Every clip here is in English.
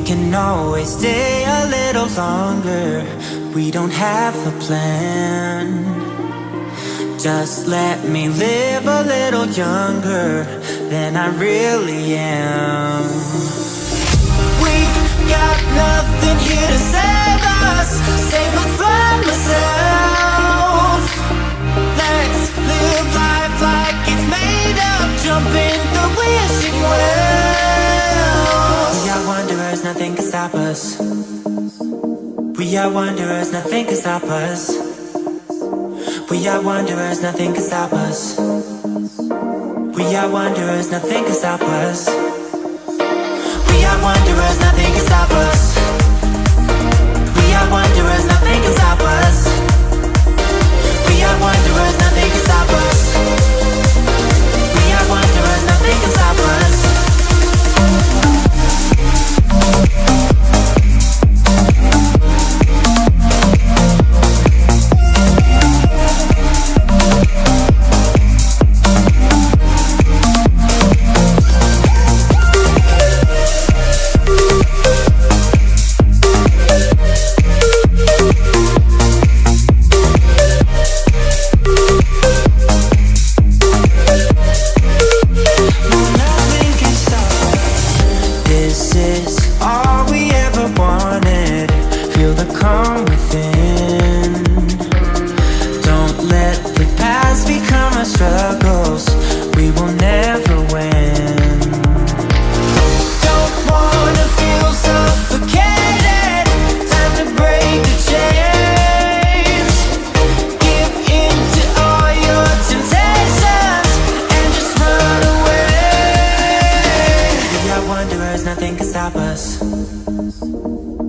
can always stay a little longer. We don't have a plan. Just let me live a little younger than I really am. We've got nothing here to save us, save us from ourselves. Let's live life like it's made up, jump in the wishing well. We are wanderers, nothing can stop us. We are wanderers, nothing can stop us. We are wanderers, nothing can stop us. We are wanderers, nothing can stop us. We are wanderers, nothing can stop us. We are wanderers, nothing can stop us. We are wanderers, nothing can stop us. We are wanderers, nothing can stop us.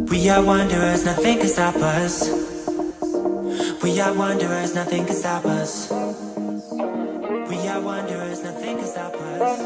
We are wanderers, nothing can stop us. We are wanderers, nothing can stop us. We are wanderers, nothing can stop us.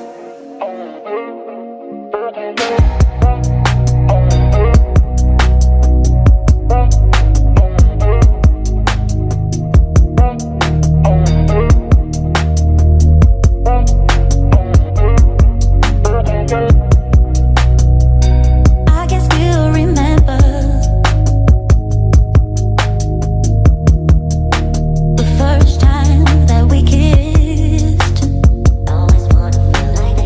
First time that we kissed, always wanna feel like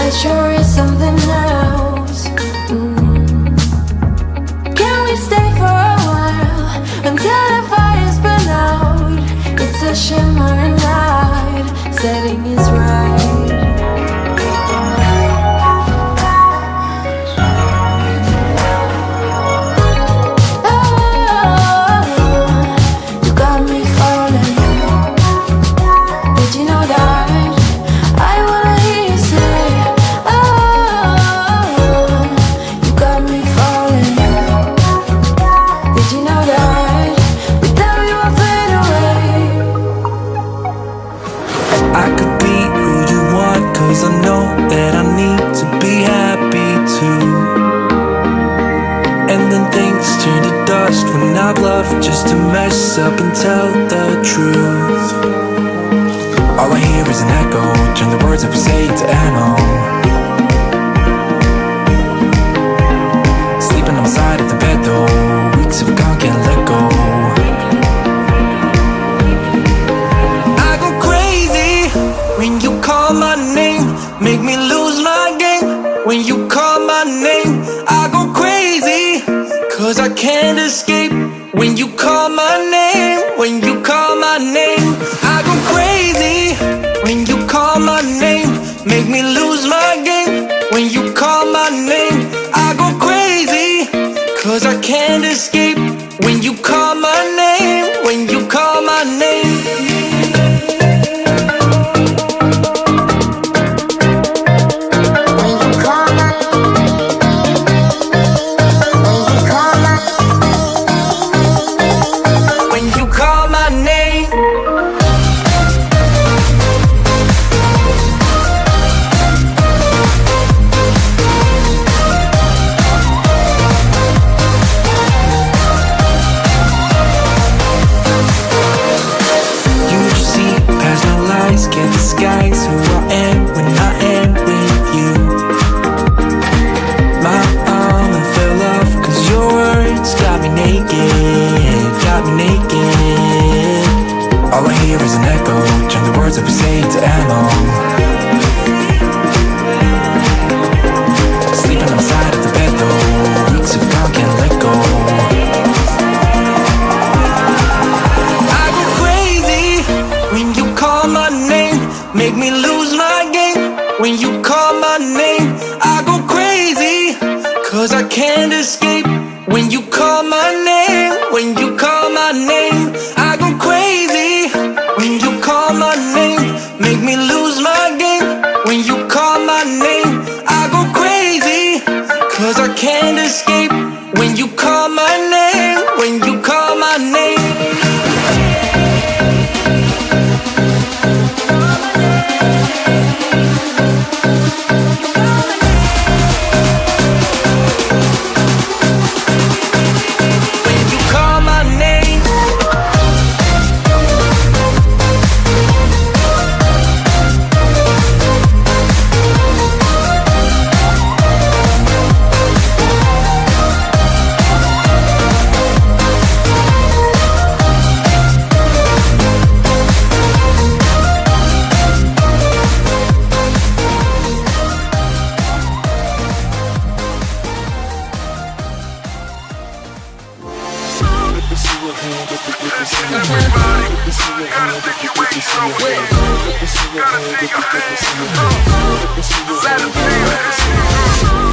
There sure is something else. Can we stay for a while until the fire's burn out? It's a shimmering light, setting is right. Just to mess up and tell the truth. All I hear is an echo. Turn the words that we say to ammo. Sleeping on the side of the bed though. Weeks of gone, can't let go. I go crazy when you call my name. Make me lose my game. When you call my name, I go crazy, 'cause I can't escape. When you call my name, when you call my name, I go crazy. When you call my name, make me lose my game. When you call my name, I go crazy, 'cause I can't escape. When you call my name, when you call my name.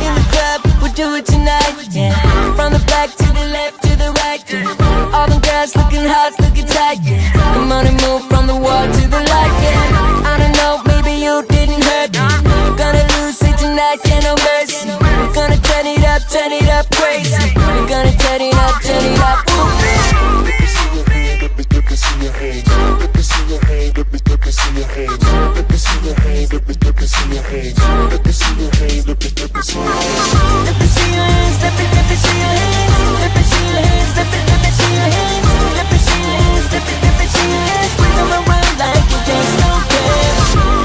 In the club, we'll do it tonight, yeah. From the back to the left to the right, yeah. All them girls looking hot, looking tight, yeah. Come on and move from the wall to the light, yeah. I don't know, maybe you didn't hurt me. Gonna lose it tonight, yeah, no mercy. We're gonna turn it up crazy. We're gonna turn it up, ooh. Let me see your hand, let me see your hand. Let me see your hand, let me see your hand. Let me see your hand, let me see your hand. Let me see your hand, let me see your hand. Let me see your hands, let me see your hands. Let me see your hands, let me see your hands. Let me see your hands, let me see your hands. Bring them around like you just don't care.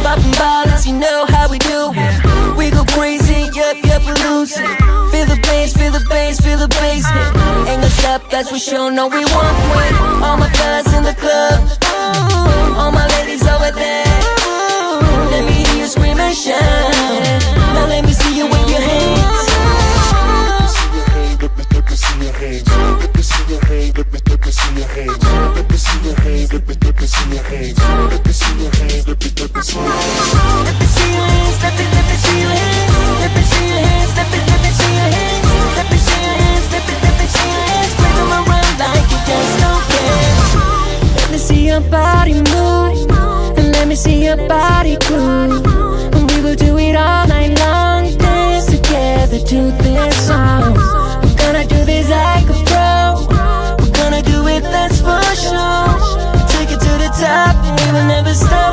Popping bottles, you know how we do it. We go crazy, yup, we lose it. Feel the bass, feel the bass, feel the bass. Ain't gonna stop, that's for sure, no we won't quit. All my fellas in the club, all my ladies over there. Let me hear you scream and shout. see your hands. Let me see your hands. Let me see your hands. Let me see your hands, let me see your hands. Let me see your hands, let me see your hands. Let me see your hands, let me see your hands. Wave them around like you just don't care. Let me see your body move, and let me see your body groove. And we will do it all night long, dance together to this song. We're gonna do this like a pro. We're gonna do it, that's for sure. Take it to the top, and we will never stop.